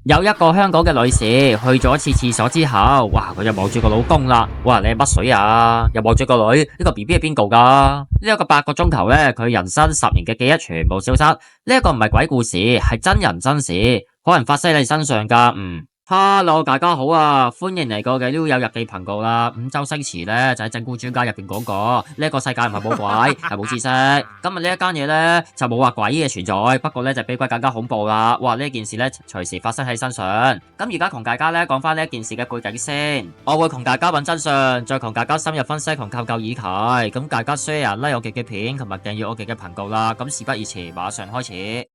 有一個香港嘅女士去咗一次廁所之後，哇！佢就望住個老公啦，哇！你係乜水啊？又望住個女，呢個 BB 係邊個㗎？呢一個8個鐘頭咧，佢人生10年嘅記憶全部消失。呢一個唔係鬼故事，係真人真事，可能發生喺你身上㗎。Hello，大家好啊，歡迎嚟過嘅 New 有日記頻道啦。周星馳咧就喺整蠱專家入邊講過，呢一個世界唔係冇鬼，係冇知識。今日呢一間嘢咧就冇話鬼嘅存在，不過咧就比鬼更加恐怖啦。哇！呢件事咧隨時發生喺身上。咁而家同大家咧講翻呢一件事嘅背景先，我會同大家揾真相，再同大家深入分析同探究議題。咁大家 share 啦，我嘅片同埋訂閱我嘅頻道啦。咁事不宜遲，馬上開始。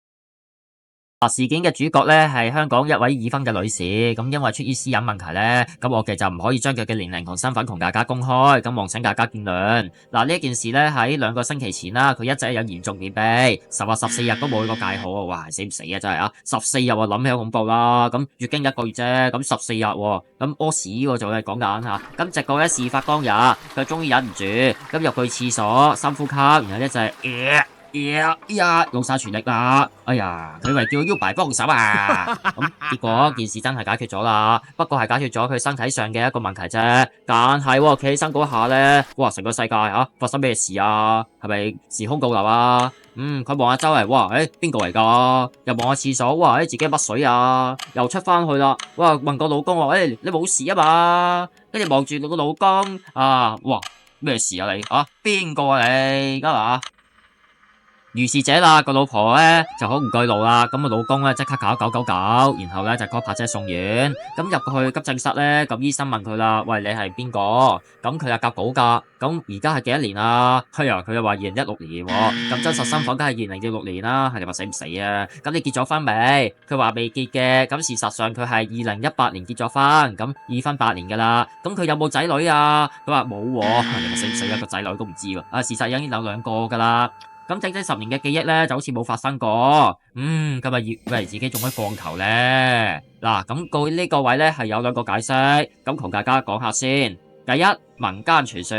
事件嘅主角咧係香港一位已婚嘅女士，咁因為出於私隱問題咧，咁我哋就唔可以將佢嘅年齡同身份同大家公開，咁望請大家見諒。嗱，呢件事咧喺2個星期前啦，佢一直有嚴重便秘，10日14日都冇去過戒好啊！哇，死唔死啊真係啊！14日我諗起好恐怖啦，咁月經1個月啫，咁14日咁屙屎喎，仲係講緊吓，咁直到咧事發當日，佢終於忍唔住，咁入去廁所深呼吸，然後咧就係用晒全力啦！哎呀，佢以為叫 Uber 幫手啊！咁結果件事真係解決咗啦，不過係解決咗佢身體上嘅一個問題啫。但係企起身嗰下咧，哇！成個世界發生咩事啊？係咪時空倒流啊？佢望下周圍，哇！邊個嚟㗎？又望下廁所，哇！自己乜水啊？又出翻去啦！哇！問個老公話：你冇事啊嘛？跟住望住個老公啊！哇！咩事啊你？邊個啊你？而家嘛？如是者啦，個老婆咧就好唔對路啦，咁個老公咧即刻搞999，然後咧就 call 泊車送院。咁入去急症室咧，咁醫生問佢啦：喂，你係邊個？咁佢又夾稿噶。咁而家係幾多年啊？係啊，佢又話2016年喎。咁真實身份梗係2016年啦。係你話死唔死啊？咁你結咗婚未？佢話未結嘅。咁事實上佢係2018年結咗婚，咁已婚8年噶啦。咁佢有冇仔女啊？佢話冇喎。你話死唔死啊？個仔女都唔知喎。事實已經有2個噶啦。咁整整10年嘅記憶咧，就好似冇發生過。今日以為自己中咗降頭咧。嗱，咁到呢個位咧係有2個解釋，咁同大家講下先。第一，民間傳說。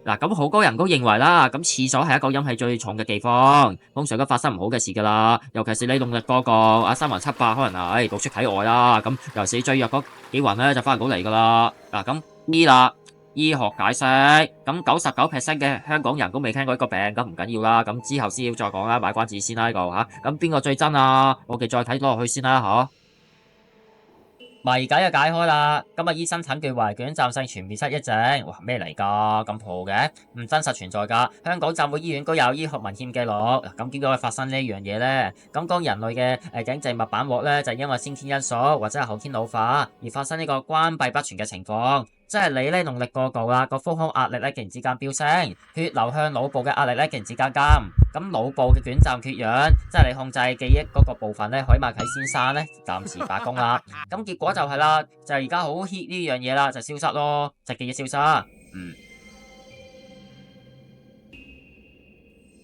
嗱，咁好多人都認為啦，咁廁所係一個陰氣最重嘅地方，通常都發生唔好嘅事噶啦。尤其是你動力多個3魂7魄，可能係到處體外啦。咁尤其是最弱嗰幾魂咧，就翻唔到嚟噶啦。嗱，咁呢啦。醫學解釋，咁99% 嘅香港人都未聽過呢個病，咁唔緊要啦，咁之後先要再講啦，買關子先啦呢個吓，咁邊個最真啊？我哋再睇落去先啦吓。謎解就解開啦，今日醫生診斷為卷暫性全面失憶症，哇咩嚟噶？咁破嘅，唔真實存在噶。香港浸會醫院都有醫學文獻記錄，咁點解會發生呢樣嘢呢？咁講人類嘅頸靜脈板膜咧，就係因為先天因素或者係後天老化而發生呢個關閉不全嘅情況。即係你咧用力過度啦，個腹腔壓力咧突然之間飆升，血流向腦部嘅壓力咧突然之間減，咁腦部嘅短暫缺氧，即係你控制記憶嗰個部分咧，海馬啟先生咧暫時罷工啦，咁結果就係啦，就而家好 hit 呢樣嘢啦，就消失咯，就記憶消失。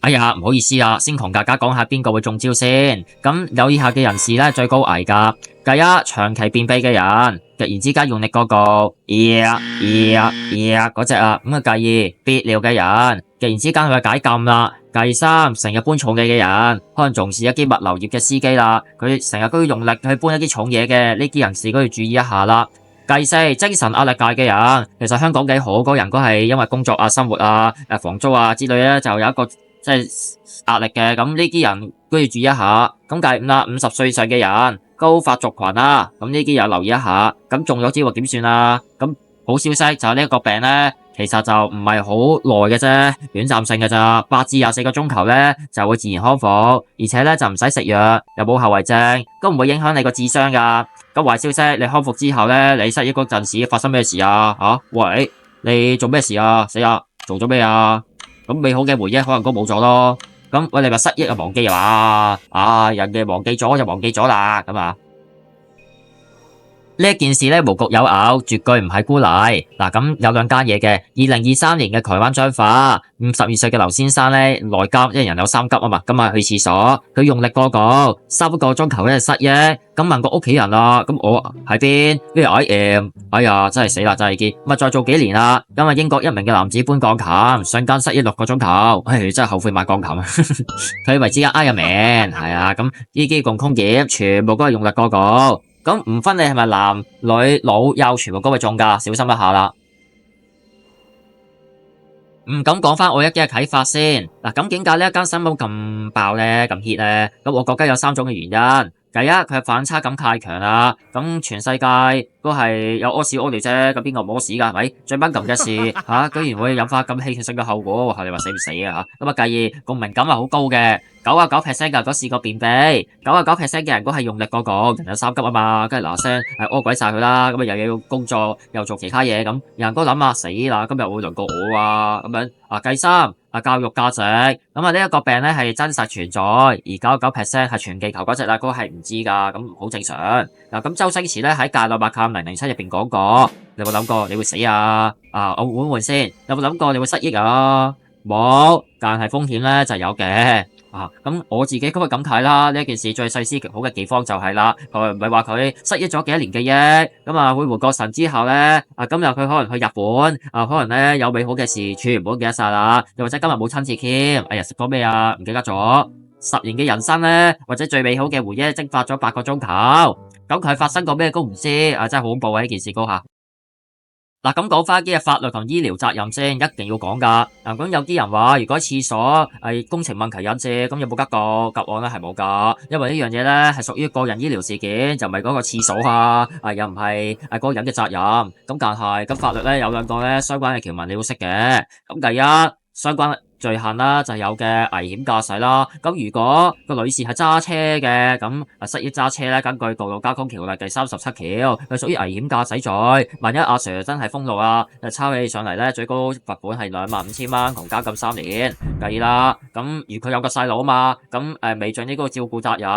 哎呀，唔好意思啊，先同大家講下邊個會中招先。咁有以下嘅人士咧最高危噶。第一，長期便秘嘅人，突然之間用力過度，嗰隻啊。咁啊，第二，憋尿嘅人，突然之間佢解禁啦。第三，成日搬重嘢嘅人，可能從事一啲物流業嘅司機啦，佢成日都要用力去搬一啲重嘢嘅，呢啲人士都要注意一下啦。第四，精神壓力大嘅人，其實香港嘅好多人都係因為工作啊、生活啊、房租啊之類咧，就有一個即係壓力嘅，咁呢啲人都要注意一下。咁第五啦，50歲以上嘅人，高發族群啊，咁呢啲又留意一下。咁中咗之後點算啊？咁好消息就係呢一個病咧，其實就唔係好耐嘅啫，短暫性嘅咋，8至24個鐘頭咧就會自然康復，而且咧就唔使食藥，又冇後遺症，都唔會影響你個智商噶。咁壞消息，你康復之後咧，你失憶嗰陣時發生咩事啊？喂，你做咩事啊？死啊！做咗咩啊？咁美好嘅回憶可能都冇咗咯。咁喂，你話失憶啊，忘記啊嘛？人哋忘記咗就忘記咗啦，咁啊。呢件事咧無獨有偶，絕對唔係孤例。嗱，咁有2間嘢嘅。2023年嘅台灣彰化，52歲嘅劉先生咧內急，因為人有3急啊嘛，咁啊去廁所，佢用力過度，3個鐘頭咧失憶，咁問個屋企人啦，咁我喺邊？跟住哎呀真係死啦，真係見，咁啊再做幾年啦，因為英國一名嘅男子搬鋼琴，瞬間失憶6個鐘頭，真係後悔買鋼琴啊！佢以為自己Iron Man，係啊，咁呢啲共通點全部都係用力過度。咁唔分你係咪男女老幼，全部都會中㗎，小心一下啦。咁講翻我一啲嘅睇法先。嗱，咁點解呢一間新聞咁爆咧、咁 hit 咧？咁我覺得有三種嘅原因。第一，佢嘅反差感太強啦。咁全世界都係有屙屎屙尿啫，咁邊個唔屙屎㗎？係咪？最敏感嘅事嚇，居然會引發咁戲劇性嘅後果，你話死唔死啊？嚇，咁啊，繼而共鳴感係好高嘅，99%嘅都試過便秘，99%嘅人都係用力過度，人有三急啊嘛，跟住嗱聲屙鬼晒佢啦，咁啊又要工作又做其他嘢，咁人都諗下死啦，今日會輪到我啊咁樣啊。第三教育價值，咁啊呢一個病咧係真實存在，而99%係全地球嗰隻啦，嗰個係唔知㗎，咁好正常。嗱，咁周星馳咧喺《戒律白探007》入邊講過，你有冇諗過你會死啊？我換先，有冇諗過你會失憶啊？冇，但係風險咧就有嘅。咁我自己都係咁睇啦。呢一件事最細思極好嘅地方就係啦，佢唔係話佢失憶咗幾多年記憶，咁啊會回過神之後咧，今日佢可能去日本，可能咧有美好嘅事全部都記得晒啦，又或者今日冇親切添，哎呀食咗咩啊？唔記得咗。10年嘅人生咧，或者最美好嘅回憶蒸發咗8個鐘頭，咁佢發生過咩都唔知，真係好恐怖啊！呢件事高下。嗱，咁講翻啲嘅法律同醫療責任先，一定要講噶。咁有啲人話，如果廁所係工程問題引致，咁有冇得告？答案咧係冇噶，因為呢樣嘢咧係屬於個人醫療事件，就唔係嗰個廁所又唔係嗰個人嘅責任。咁但係咁法律咧有兩個咧相關嘅條文你要識嘅。咁第一，相關罪行啦，就係有嘅危險駕駛啦。咁如果個女士係揸車嘅，咁失憶揸車咧，根據道路交通條例第37條，佢屬於危險駕駛罪。萬一阿 Sir 真係封路啊，抄起上嚟咧，最高罰款係25,000蚊同監禁3年。計啦，咁如佢有個細佬啊嘛，咁未盡呢個照顧責任，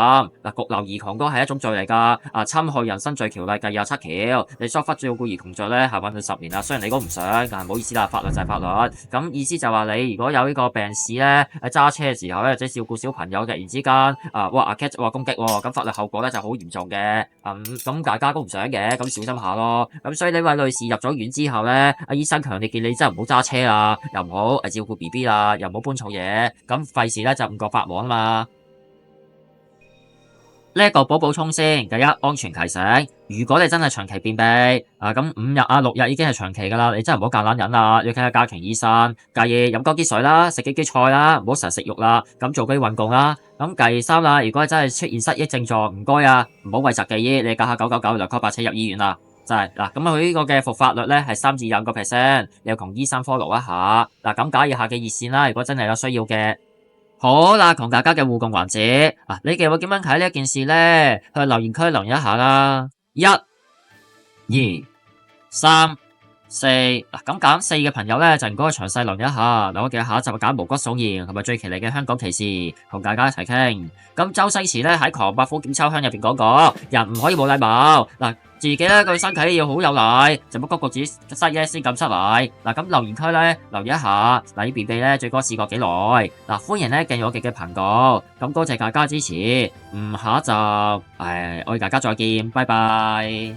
焗留兒童都係一種罪嚟㗎。侵害人身罪條例第27條，你疏忽照顧兒童罪咧，下判到10年啦。雖然你都唔想，但係唔好意思啦，法律就係法律。咁意思就話你如果有呢個病史咧，喺揸車嘅時候咧，或者照顧小朋友，突然之間阿 cat 攻擊喎，咁法律後果咧就好嚴重嘅。咁大家都唔想嘅，咁小心下咯。咁所以呢位女士入咗院之後咧，醫生強烈建議你真係唔好揸車啦，又唔好照顧 BB 啦，又唔好搬重嘢，咁費事咧就誤國法網啊嘛。呢一個補充先，第一，安全提醒，如果你真係長期便秘，咁5日6日已經係長期㗎啦，你真係唔好夾硬忍啦，要睇下家庭醫生。第二，飲多啲水啦，食幾啲菜啦，唔好成日食肉啦，咁做啲運動啦。咁第三啦，如果真係出現失憶症狀，唔該唔好諱疾忌醫，你打下999就 call 白車入醫院啦。就係嗱，咁佢呢個嘅復發率咧係3至25%，你要同醫生 follow 一下。咁假以下嘅熱線啦，如果真係有需要嘅。好啦，同大家嘅互動環節，你哋會點樣睇呢一件事咧？去留言區留言一下啦。1、2、3、4，咁揀4嘅朋友咧就唔該詳細留言一下。我哋下一集揀毛骨悚然同埋最奇離嘅香港奇事，同大家一齊傾。咁周星馳咧喺《唐伯虎點秋香》入邊講過，人唔可以冇禮貌。自己咧對身體要好有禮，就乜谷自己失憶先咁失禮。咁留言區咧留意一下，你便秘咧最多試過幾耐？歡迎咧訂閱我哋嘅頻道。咁多謝大家支持，下一集我哋大家再見，拜拜。